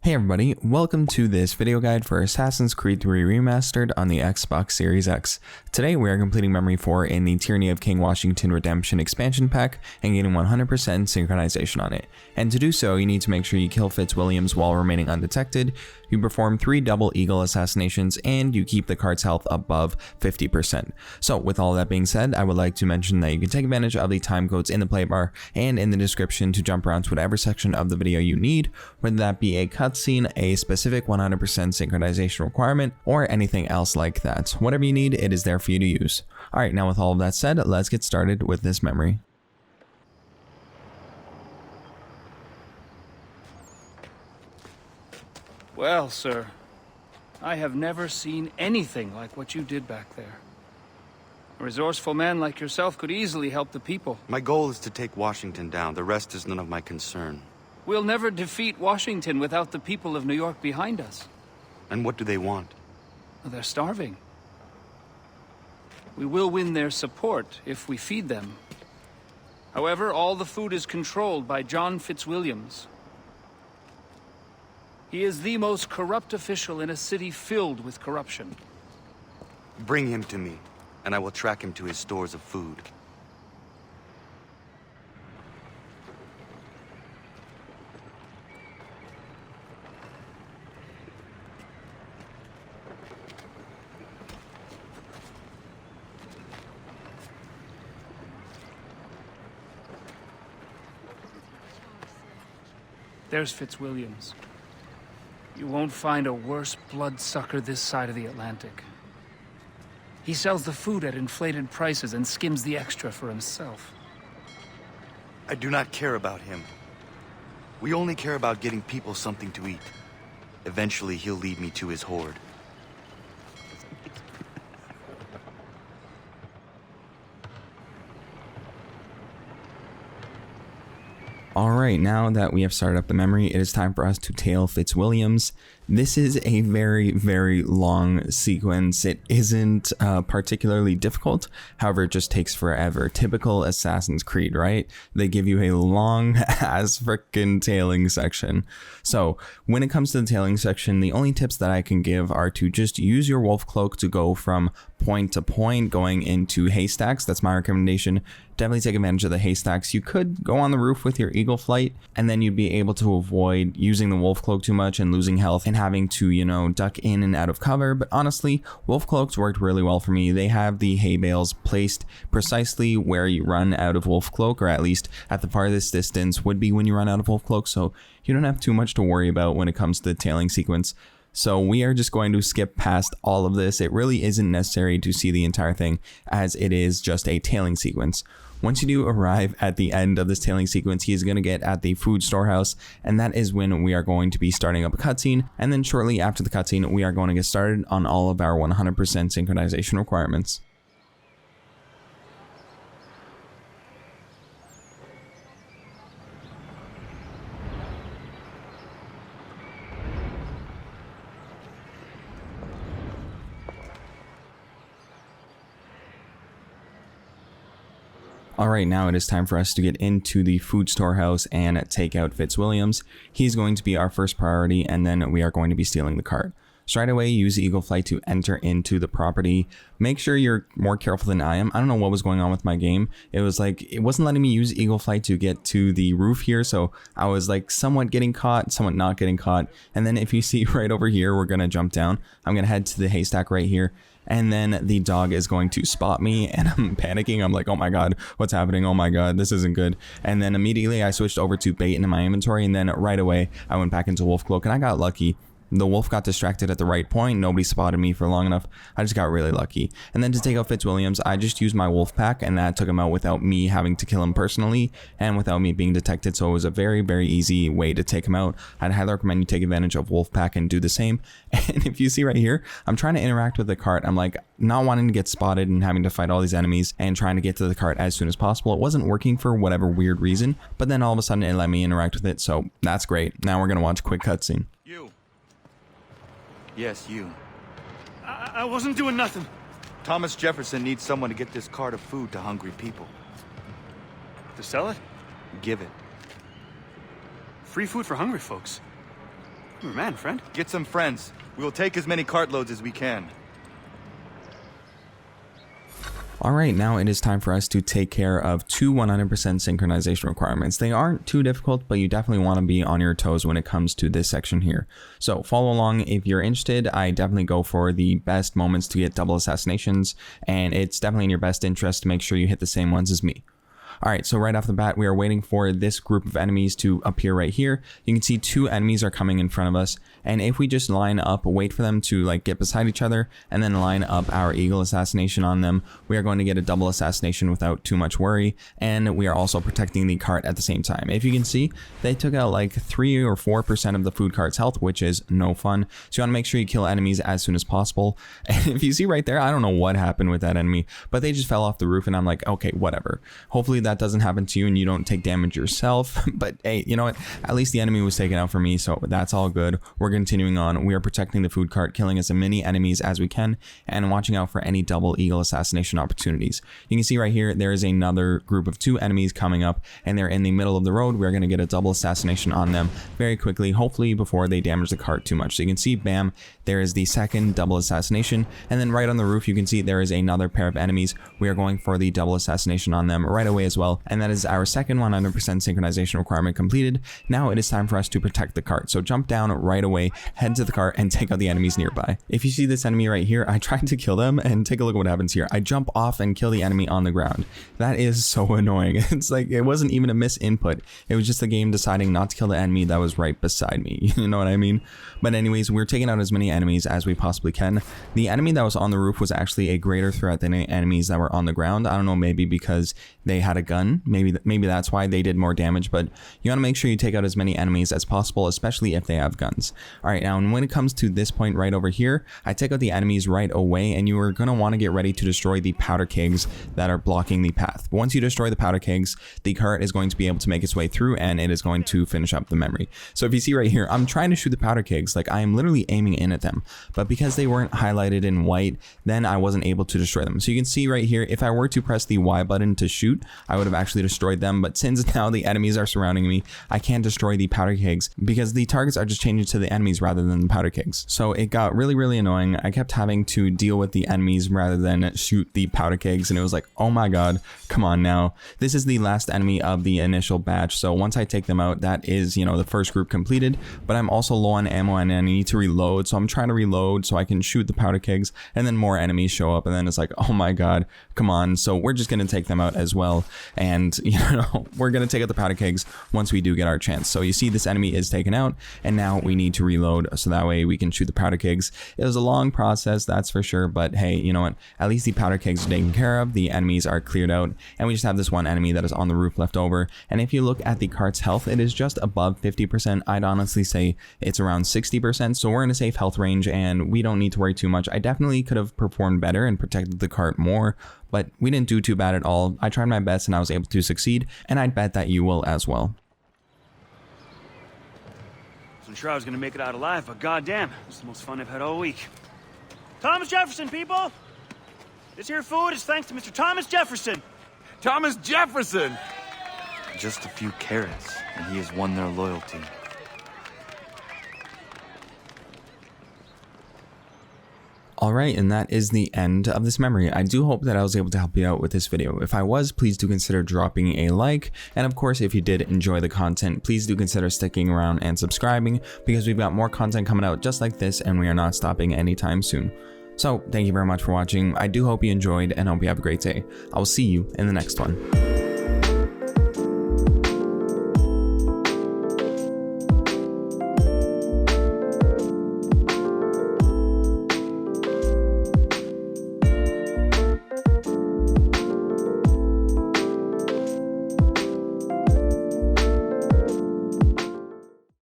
Hey everybody, welcome to this video guide for Assassin's Creed 3 Remastered on the Xbox Series X. Today we are completing Memory 4 in the Tyranny of King Washington Redemption expansion pack and getting 100% synchronization on it. And to do so, you need to make sure you kill Fitzwilliams while remaining undetected, you perform 3 double Eagle Assassinations, and you keep the card's health above 50%. So with all that being said, I would like to mention that you can take advantage of the timecodes in the play bar and in the description to jump around to whatever section of the video you need, whether that be a cutscene, a specific 100% synchronization requirement, or anything else like that. Whatever you need, it is there for you to use. Alright, now with all of that said, let's get started with this memory. Well, sir, I have never seen anything like what you did back there. A resourceful man like yourself could easily help the people. My goal is to take Washington down. The rest is none of my concern. We'll never defeat Washington without the people of New York behind us. And what do they want? They're starving. We will win their support if we feed them. However, all the food is controlled by John Fitzwilliams. He is the most corrupt official in a city filled with corruption. Bring him to me, and I will track him to his stores of food. There's Fitzwilliams. You won't find a worse bloodsucker this side of the Atlantic. He sells the food at inflated prices and skims the extra for himself. I do not care about him. We only care about getting people something to eat. Eventually, he'll lead me to his horde. Alright, now that we have started up the memory, it is time for us to tail Fitzwilliams. This is a very, very long sequence. It isn't particularly difficult, however, it just takes forever. Typical Assassin's Creed, right? They give you a long ass frickin' tailing section. So, when it comes to the tailing section, the only tips that I can give are to just use your wolf cloak to go from point to point, going into haystacks. That's my recommendation. Definitely take advantage of the haystacks. You could go on the roof with your eagle flight, and then you'd be able to avoid using the wolf cloak too much and losing health and having to, you know, duck in and out of cover. But honestly, wolf cloaks worked really well for me. They have the hay bales placed precisely where you run out of wolf cloak, or at least at the farthest distance would be when you run out of wolf cloak, so you don't have too much to worry about when it comes to the tailing sequence. So we are just going to skip past all of this. It really isn't necessary to see the entire thing, as it is just a tailing sequence. Once you do arrive at the end of this tailing sequence, he is going to get at the food storehouse, and that is when we are going to be starting up a cutscene. And then shortly after the cutscene, we are going to get started on all of our 100% synchronization requirements. Alright, now it is time for us to get into the food storehouse and take out Fitzwilliams. He's going to be our first priority, and then we are going to be stealing the cart. So right away, use the Eagle Flight to enter into the property. Make sure you're more careful than I am. I don't know what was going on with my game. It was like, it wasn't letting me use Eagle Flight to get to the roof here, so I was like somewhat getting caught, somewhat not getting caught. And then if you see right over here, we're going to jump down. I'm going to head to the haystack right here. And then the dog is going to spot me, and I'm panicking. I'm like, oh my god, what's happening? Oh my god, this isn't good. And then immediately I switched over to bait in my inventory, and then right away I went back into wolf cloak, and I got lucky. The wolf got distracted at the right point. Nobody spotted me for long enough. I just got really lucky. And then to take out Fitzwilliams, I just used my wolf pack, and that took him out without me having to kill him personally and without me being detected. So it was a very, very easy way to take him out. I'd highly recommend you take advantage of wolf pack and do the same. And if you see right here, I'm trying to interact with the cart. I'm like not wanting to get spotted and having to fight all these enemies and trying to get to the cart as soon as possible. It wasn't working for whatever weird reason, but then all of a sudden it let me interact with it. So that's great. Now we're going to watch a quick cutscene. You. Yes, you. I wasn't doing nothing. Thomas Jefferson needs someone to get this cart of food to hungry people. To sell it? Give it. Free food for hungry folks. You're a man, friend. Get some friends. We will take as many cartloads as we can. Alright, now it is time for us to take care of two 100% synchronization requirements. They aren't too difficult, but you definitely want to be on your toes when it comes to this section here. So follow along if you're interested. I definitely go for the best moments to get double assassinations, and it's definitely in your best interest to make sure you hit the same ones as me. Alright, so right off the bat, we are waiting for this group of enemies to appear right here. You can see two enemies are coming in front of us, and if we just line up, wait for them to like get beside each other, and then line up our Eagle Assassination on them, we are going to get a double assassination without too much worry, and we are also protecting the cart at the same time. If you can see, they took out like 3 or 4% of the food cart's health, which is no fun, so you want to make sure you kill enemies as soon as possible. And if you see right there, I don't know what happened with that enemy, but they just fell off the roof, and I'm like, okay, whatever. Hopefully that doesn't happen to you and you don't take damage yourself. But hey, you know what? At least the enemy was taken out for me, so that's all good. We're continuing on. We are protecting the food cart, killing as many enemies as we can, and watching out for any double Eagle Assassination opportunities. You can see right here, there is another group of 2 enemies coming up, and they're in the middle of the road. We're going to get a double assassination on them very quickly, hopefully before they damage the cart too much. So you can see, bam, there is the second double assassination, and then right on the roof, you can see there is another pair of enemies. We are going for the double assassination on them right away as well. And that is our second 100% synchronization requirement completed. Now it is time for us to protect the cart. So jump down right away, head to the cart, and take out the enemies nearby. If you see this enemy right here, I tried to kill them, and take a look at what happens here. I jump off and kill the enemy on the ground. That is so annoying. It's like, it wasn't even a miss input. It was just the game deciding not to kill the enemy that was right beside me. You know what I mean? But anyways, we're taking out as many enemies as we possibly can. The enemy that was on the roof was actually a greater threat than the enemies that were on the ground. I don't know, maybe because they had a gun. Maybe that's why they did more damage, but you want to make sure you take out as many enemies as possible, especially if they have guns. Alright, now when it comes to this point right over here, I take out the enemies right away, and you are going to want to get ready to destroy the powder kegs that are blocking the path. But once you destroy the powder kegs, the cart is going to be able to make its way through, and it is going to finish up the memory. So if you see right here, I'm trying to shoot the powder kegs, like I am literally aiming in at them, but because they weren't highlighted in white, then I wasn't able to destroy them. So you can see right here, if I were to press the Y button to shoot, I would have actually destroyed them, but since now the enemies are surrounding me, I can't destroy the powder kegs because the targets are just changing to the enemies rather than the powder kegs. So it got really annoying. I kept having to deal with the enemies rather than shoot the powder kegs, and it was like, oh my god, come on now. This is the last enemy of the initial batch, so once I take them out, that is, you know, the first group completed, but I'm also low on ammo and I need to reload, so I'm trying to reload so I can shoot the powder kegs, and then more enemies show up, and then it's like, oh my god, come on. So we're just gonna take them out as well, and you know, we're gonna take out the powder kegs once we do get our chance. So you see this enemy is taken out, and now we need to reload so that way we can shoot the powder kegs. It was a long process, that's for sure, but hey, you know what, at least the powder kegs are taken care of, the enemies are cleared out, and we just have this one enemy that is on the roof left over. And if you look at the cart's health, it is just above 50%. I'd honestly say it's around 60%, so we're in a safe health range and we don't need to worry too much. I definitely could have performed better and protected the cart more, but we didn't do too bad at all. I tried my best and I was able to succeed, and I'd bet that you will as well. I'm sure I was gonna make it out alive, but goddamn, this is the most fun I've had all week. Thomas Jefferson, people! This here food is thanks to Mr. Thomas Jefferson. Thomas Jefferson! Just a few carrots, and he has won their loyalty. Alright, and that is the end of this memory. I do hope that I was able to help you out with this video. If I was, please do consider dropping a like, and of course if you did enjoy the content, please do consider sticking around and subscribing, because we've got more content coming out just like this, and we are not stopping anytime soon. So thank you very much for watching. I do hope you enjoyed, and hope you have a great day. I will see you in the next one.